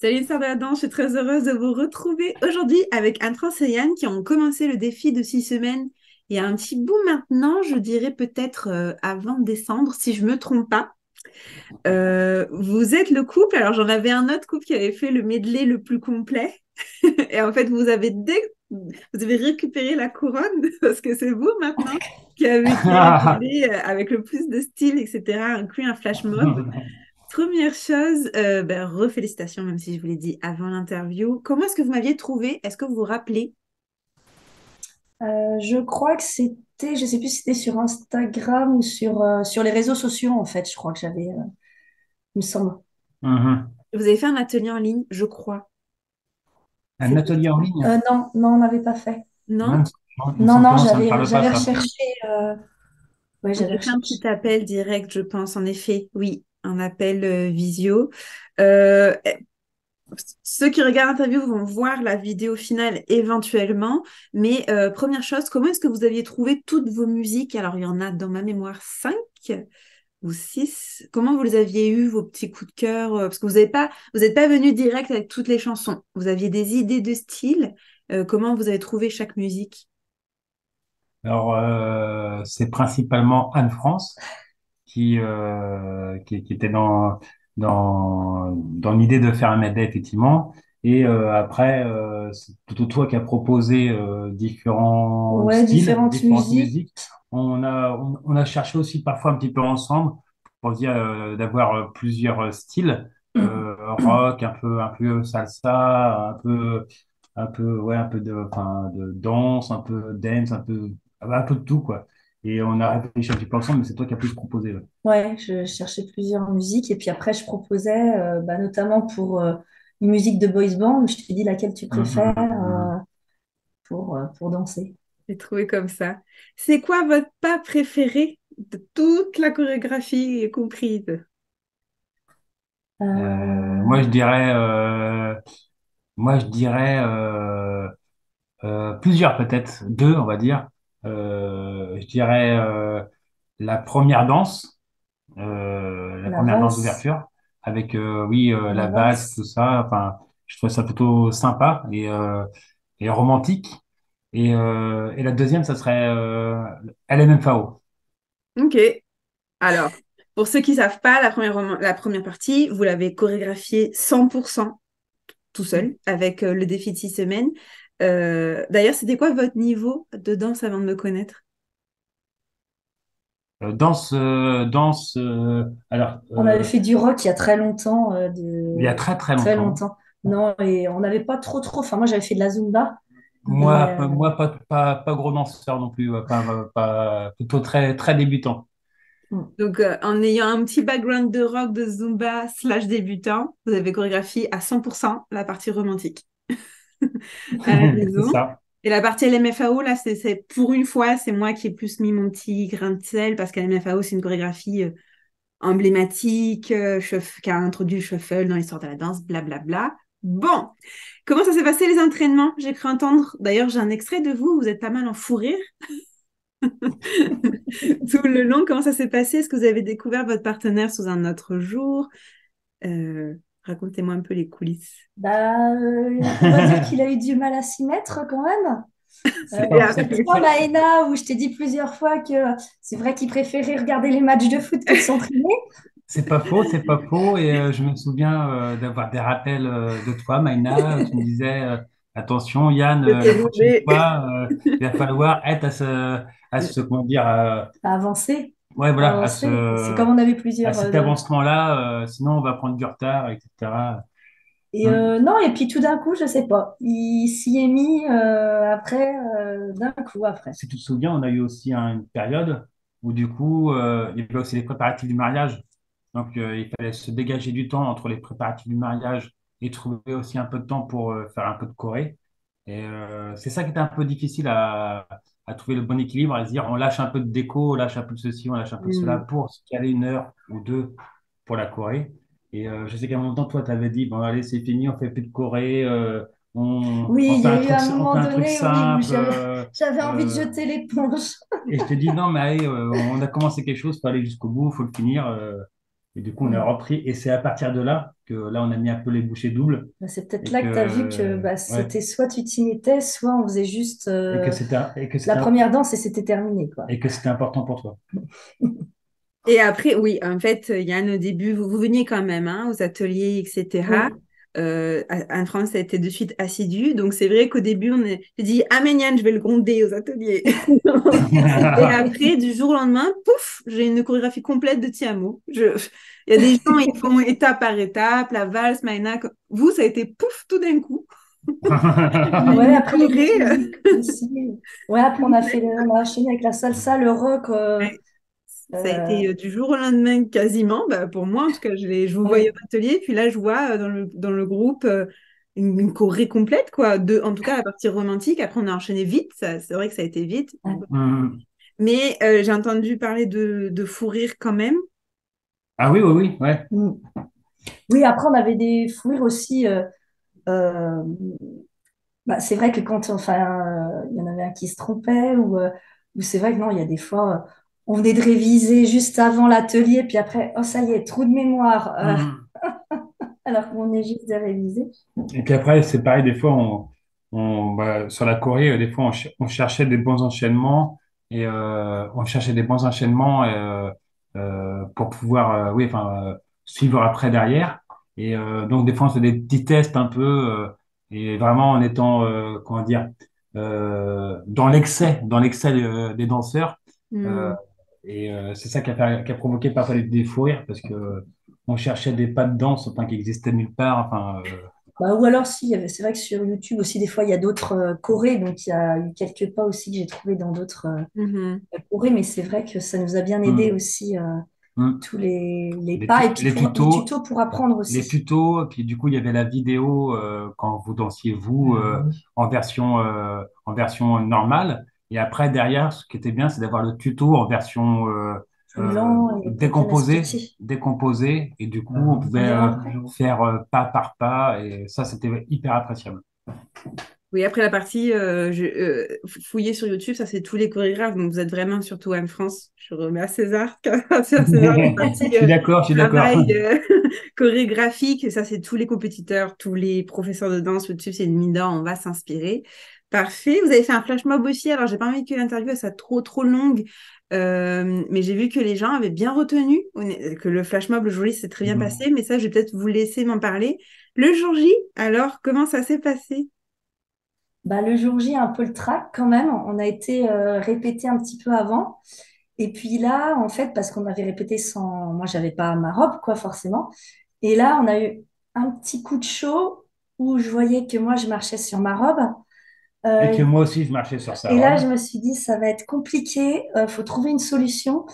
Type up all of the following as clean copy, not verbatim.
Salut Sardadan, je suis très heureuse de vous retrouver aujourd'hui avec Anne-France et Yann qui ont commencé le défi de 6 semaines il y a un petit bout maintenant, je dirais peut-être avant décembre, si je me trompe pas. Vous êtes le couple, alors j'en avais un autre couple qui avait fait le medley le plus complet et en fait vous avez récupéré la couronne parce que c'est vous maintenant qui avez créé le medley avec le plus de style, etc., inclus un flash mob. Première chose, refélicitations, même si je vous l'ai dit avant l'interview. Comment est-ce que vous m'aviez trouvé? Est-ce que vous vous rappelez? Je crois que c'était, je sais plus si c'était sur Instagram ou sur les réseaux sociaux, en fait, je crois que j'avais, il me semble. Mhm. Vous avez fait un atelier en ligne, je crois. Un C'est atelier en ligne? Non, non, on n'avait pas fait. non? Il me Non, semble que non, non, ça ne me parle pas, j'avais ça. recherché, ouais, On j'avais a fait un recherché. petit appel direct, je pense, en effet. Oui, un appel visio. Euh, Ceux qui regardent l'interview vont voir la vidéo finale éventuellement. Mais première chose, comment est-ce que vous aviez trouvé toutes vos musiques? Alors, il y en a dans ma mémoire 5 ou 6. Comment vous les aviez eu, vos petits coups de cœur? Parce que vous n'êtes pas venu direct avec toutes les chansons. Vous aviez des idées de style. Comment vous avez trouvé chaque musique? Alors, c'est principalement Anne-France qui était dans l'idée de faire un medley, effectivement. Et après, c'est plutôt toi qui as proposé différents Ouais, styles, différentes différentes musiques. musiques. On a cherché aussi parfois un petit peu ensemble pour dire d'avoir plusieurs styles, rock, un peu salsa, ouais, enfin, de danse, un peu dance, un peu de tout, quoi. Et on a réfléchi un petit peu ensemble, mais c'est toi qui as pu se proposer. Ouais. Ouais, je cherchais plusieurs musiques et puis après je proposais, notamment pour une musique de boys band, je te dis laquelle tu préfères Mhm. pour danser. J'ai trouvé comme ça. C'est quoi votre pas préféré de toute la chorégraphie comprise? Moi, Euh, je dirais plusieurs peut-être, deux, on va dire. Je dirais la La première danse valse, d'ouverture, avec oui la la valse, tout valse. ça. Enfin, je trouve ça plutôt sympa et romantique. Et la deuxième, ça serait LMFAO. Ok. Alors, pour ceux qui savent pas, la première partie, vous l'avez chorégraphiée 100% tout seul avec le défi de 6 semaines. D'ailleurs, c'était quoi votre niveau de danse avant de me connaître? Alors, On avait fait du rock il y a très longtemps, il y a très très très longtemps. longtemps. Non, et on n'avait pas trop. Enfin, moi, j'avais fait de la Zumba, mais Moi, pas gros danseur non plus, plutôt très, très débutant. mm, Donc, en ayant un petit background de rock, de Zumba slash débutant, vous avez chorégraphié à 100% la partie romantique à la C'est maison. ça. Et la partie LMFAO, là, pour une fois, c'est moi qui ai plus mis mon petit grain de sel parce qu'à LMFAO, c'est une chorégraphie emblématique, qui a introduit le shuffle dans l'histoire de la danse, blablabla. Bon, comment ça s'est passé les entraînements? J'ai cru entendre, d'ailleurs, j'ai un extrait de vous, vous êtes pas mal en fou rire tout le long. Comment ça s'est passé? Est-ce que vous avez découvert votre partenaire sous un autre jour? Euh, Racontez-moi un peu les coulisses. on va dire qu'il a eu du mal à s'y mettre quand même. C'est pas, Peut-être toi, Maëna, où je t'ai dit plusieurs fois que c'est vrai qu'il préférait regarder les matchs de foot que de s'entraîner. c'est pas faux, c'est pas faux. Et je me souviens d'avoir des rappels de toi, Maïna. Tu me disais, attention, Yann, C'était la prochaine mauvais. fois, il va falloir être comment dire, À avancer, ouais, à voilà, avancer. C'est comme on avait à plusieurs. cet avancement-là, sinon on va prendre du retard, etc. Non, et puis tout d'un coup, je sais pas, il s'y est mis après, d'un coup après. Si tu te souviens, on a eu aussi une période où du coup, il y avait aussi les préparatifs du mariage. Donc, il fallait se dégager du temps entre les préparatifs du mariage et trouver aussi un peu de temps pour faire un peu de choré. Et c'est ça qui était un peu difficile à trouver le bon équilibre, à se dire on lâche un peu de déco, on lâche un peu de ceci, on lâche un peu de cela Hmm. pour se caler une heure ou deux pour la choré. Et je sais qu'à un moment donné, toi, tu avais dit, bon, allez, c'est fini, on fait plus de choré, Oui, il y a eu un on moment fait un truc donné, oui, où simple. j'avais envie de Euh, jeter l'éponge. et je te dis, non, mais allez, on a commencé quelque chose, faut aller jusqu'au bout, faut le finir. Et du coup, on a Mm. repris. Et c'est à partir de là que là, on a mis un peu les bouchées doubles. Bah, c'est peut-être Et là que tu as vu que que, bah, ouais, c'était soit tu t'y mettais, soit on faisait juste et que la c'était, première danse et c'était terminé, quoi. et que c'était important pour toi. Et après, oui, en fait, Yann, au début, vous veniez quand même hein, aux ateliers, etc. Oui. Anne-France a été de suite assidue. Donc, c'est vrai qu'au début, j'ai dit, ah, mais Yann, je vais le gronder aux ateliers. Et après, du jour au lendemain, pouf, j'ai une chorégraphie complète de Tiamo. Il y a des gens, ils font étape par étape, la valse, Maïna. Vous, ça a été pouf, tout d'un coup. J'ai Ouais, une après il y a d'autres choré. musiques aussi. Ouais, après on a enchaîné avec la salsa, le rock. Ouais. Ça a Euh, été du jour au lendemain quasiment, bah, pour moi en tout cas, je vous voyais oui. au atelier, puis là je vois dans le groupe une choré complète, quoi. En tout cas la partie romantique, après on a enchaîné vite, c'est vrai que ça a été vite. Ouais. Hum. Mais j'ai entendu parler de fou rire quand même. Ah oui, oui, oui, ouais. Mm. Oui, après on avait des fous rires aussi. Euh, Bah, c'est vrai que quand il y en avait un qui se trompait ou c'est vrai que non, il y a des fois, on venait de réviser juste avant l'atelier, puis après, oh ça y est, trou de mémoire, Hum. alors qu'on est juste de réviser. Et puis après, c'est pareil, des fois, sur la Corée, des fois, on cherchait des bons enchaînements et on cherchait des bons enchaînements pour pouvoir, oui, enfin, suivre après derrière. Et donc, des fois, on faisait des petits tests un peu et vraiment en étant, comment dire, dans l'excès des danseurs. Euh, Hmm. c'est ça qui a provoqué parfois des fous rires parce que on cherchait des pas de danse enfin, qui existaient nulle part. Enfin, Bah, ou alors, si, c'est vrai que sur YouTube aussi, des fois, il y a d'autres chorés, donc il y a eu quelques pas aussi que j'ai trouvé dans d'autres Mhm. chorés, mais c'est vrai que ça nous a bien aidé hum, aussi, hum. tous les pas, et puis Les pour, les tutos, tutos pour apprendre aussi. puis du coup, il y avait la vidéo quand vous dansiez vous en version normale. Et après, derrière, ce qui était bien, c'est d'avoir le tuto en version Plus lent et pour bien expliquer. décomposée. Et du coup, on pouvait faire pas par pas. Et ça, c'était hyper appréciable. Oui, après la partie fouiller sur YouTube, ça c'est tous les chorégraphes, donc vous êtes vraiment surtout Anne-France. Je remets à César, à César la partie Je suis d'accord. travail chorégraphique, et ça c'est tous les compétiteurs, tous les professeurs de danse YouTube, c'est une mine d'or, on va s'inspirer. Parfait, vous avez fait un flash mob aussi, alors j'ai pas envie que l'interview elle soit trop longue, mais j'ai vu que les gens avaient bien retenu, que le flash mob le jour J s'est très bien passé, mais ça je vais peut-être vous laisser m'en parler. Le jour J, alors comment ça s'est passé? Bah, le jour J, un peu le track quand même. On a été répété un petit peu avant. Et puis là, en fait, parce qu'on avait répété sans... Moi, j'avais pas ma robe, quoi, forcément. Et là, on a eu un petit coup de chaud où je voyais que moi, je marchais sur ma robe. Et que Euh, moi aussi, je marchais sur sa et là, robe. je me suis dit, ça va être compliqué. Faut trouver une solution.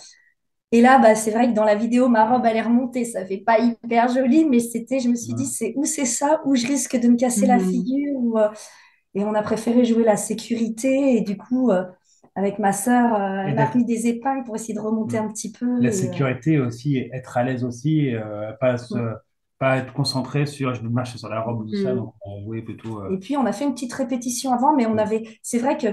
Et là, bah, c'est vrai que dans la vidéo, ma robe, elle est remontée. Ça fait pas hyper joli, mais c'était, je me suis dit, c'est où c'est ça, où je risque de me casser la Mhm. figure, et on a préféré jouer la sécurité. Et du coup, avec ma sœur, Et elle m'a d'être mis des épingles pour essayer de remonter un petit peu. la sécurité aussi, être à l'aise aussi, pas être concentré sur je vais marcher sur la robe ou tout ça. Mhm. Donc, on jouait plutôt. Et puis, on a fait une petite répétition avant, mais on avait. C'est vrai que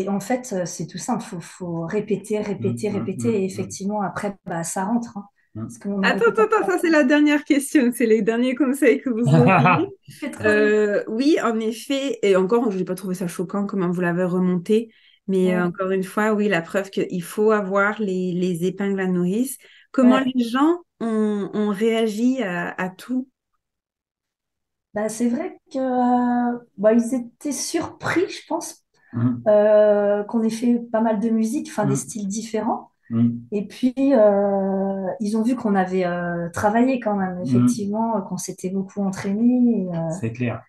en fait, c'est tout simple. Faut répéter, répéter, répéter. Et effectivement, après, bah, ça rentre, hein. Parce qu'on Attends, n'arrêtait attends, pas de attends, ça c'est la dernière question, c'est les derniers conseils que vous auriez. faire trop vite. Oui, en effet, et encore, je n'ai pas trouvé ça choquant comment vous l'avez remonté, mais Ouais, encore une fois, oui, la preuve qu'il faut avoir les épingles à nourrice. Comment ouais. les gens ont réagi à tout? Bah, c'est vrai que bah, ils étaient surpris, je pense, Mm, qu'on ait fait pas mal de musique, enfin des mm, styles différents. mm, Et puis, ils ont vu qu'on avait travaillé quand même, mm. effectivement, qu'on s'était beaucoup entraîné. C'est clair.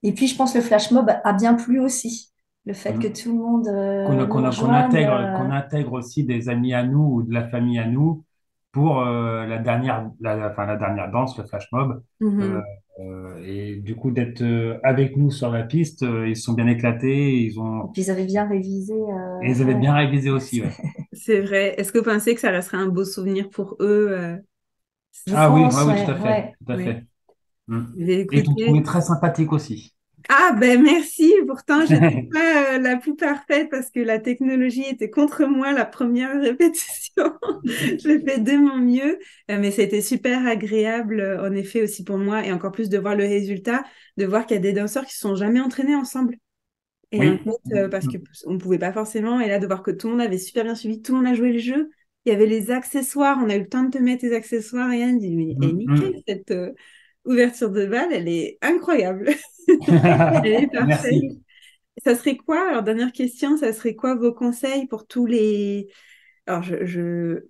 Et puis, je pense que le flash mob a bien plu aussi. Le fait que Mm. tout le monde nous rejoigne. Qu'on intègre aussi des amis à nous ou de la famille à nous pour enfin, la dernière danse, le flash mob. Euh, Mhm. et du coup, d'être avec nous sur la piste, ils se sont bien éclatés, Et puis, ils avaient bien révisé. et ils avaient Ouais. bien révisé aussi, ouais. C'est vrai. Est-ce que vous pensez que ça resterait un beau souvenir pour eux? Je Ah oui, ouais, pense, oui, ouais, ouais. tout à Oui. fait. Mm. J'ai Et ils t'ont trouvé écouté. très sympathique aussi. Ah ben merci, pourtant je n'étais pas la plus parfaite parce que la technologie était contre moi la première répétition. Je l'ai fait de mon mieux, mais c'était super agréable en effet aussi pour moi et encore plus de voir le résultat, de voir qu'il y a des danseurs qui se sont jamais entraînés ensemble. Et en Oui. fait, parce que on ne pouvait pas forcément, et là de voir que tout le monde avait super bien suivi, tout le monde a joué le jeu, il y avait les accessoires, on a eu le temps de te mettre les accessoires, et Yann dit, mais elle est nickel cette ouverture de balle, elle est incroyable. Elle est parfaite. Merci. Ça serait quoi, alors dernière question, ça serait quoi vos conseils pour tous les... Alors,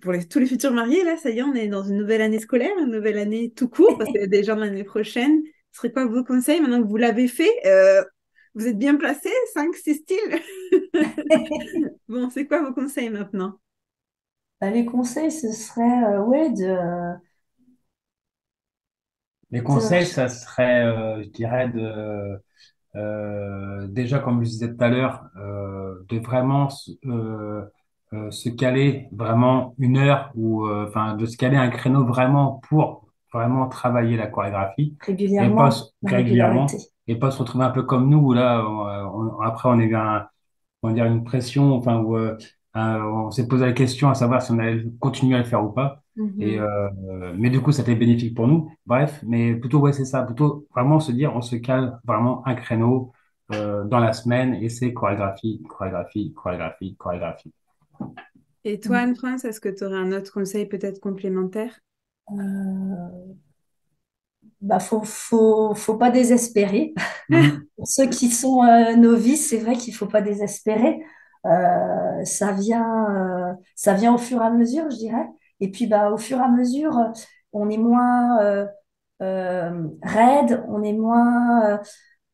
pour tous les futurs mariés, là, ça y est, on est dans une nouvelle année scolaire, une nouvelle année tout court, parce qu'il y a des gens de l'année prochaine. Ce serait quoi vos conseils maintenant que vous l'avez fait? Vous êtes bien placés, 5, 6 styles? Bon, c'est quoi vos conseils maintenant? Bah, les conseils, ce serait ouais, Les de... conseils, ça serait, je dirais, déjà, comme je disais tout à l'heure, de vraiment se caler vraiment une heure ou enfin de se caler un créneau vraiment pour vraiment travailler la chorégraphie et pas régulièrement, la régularité. régulièrement et pas se retrouver un peu comme nous où là après on est on va dire une pression enfin où on s'est posé la question à savoir si on allait continuer à le faire ou pas et Mhm. mais du coup c'était bénéfique pour nous bref mais plutôt ouais c'est ça plutôt vraiment se dire on se cale vraiment un créneau dans la semaine et c'est chorégraphie chorégraphie chorégraphie chorégraphie. Et toi, Anne-France, est-ce que tu aurais un autre conseil peut-être complémentaire? Euh, Bah, faut pas désespérer. Mhm. Pour ceux qui sont novices, c'est vrai qu'il faut pas désespérer. Ça vient au fur et à mesure, je dirais. Et puis, bah, au fur et à mesure, on est moins raide, on est moins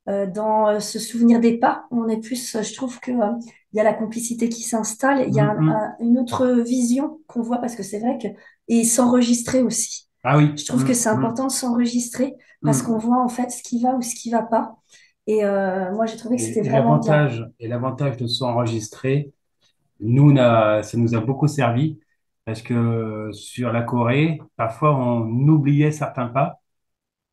dans ce souvenir des pas. On est plus, je trouve que il y a la complicité qui s'installe. Il y a Mhm. une autre vision qu'on voit parce que c'est vrai que et s'enregistrer aussi. Ah oui. Je trouve que c'est Mhm. important de s'enregistrer parce qu'on Mhm. voit en fait ce qui va ou ce qui va pas. Et moi, j'ai trouvé que c'était Et vraiment bien. l'avantage de s'enregistrer, nous, ça nous a beaucoup servi parce que sur la Corée, parfois on oubliait certains pas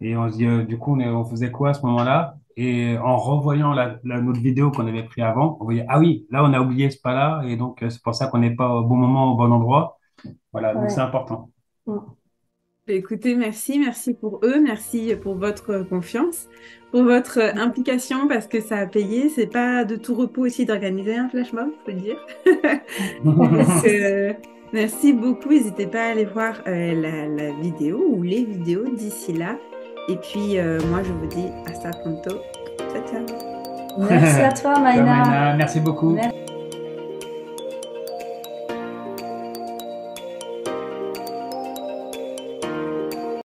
et on se dit, du coup, on faisait quoi à ce moment-là? Et en revoyant notre vidéo qu'on avait pris avant, on voyait, ah oui, là, on a oublié ce pas-là et donc c'est pour ça qu'on n'est pas au bon moment, au bon endroit. Voilà, donc c'est Ouais. important. Mm. Écoutez, merci pour eux, merci pour votre confiance, pour votre implication parce que ça a payé. C'est pas de tout repos aussi d'organiser un flash mob, faut le dire. Donc, C'est ça. merci beaucoup. N'hésitez pas à aller voir la vidéo ou les vidéos d'ici là. Et puis, moi, je vous dis à ça pronto. Ciao, ciao. Merci à toi, Ciao, Maïna. Maïna, merci beaucoup. Merci.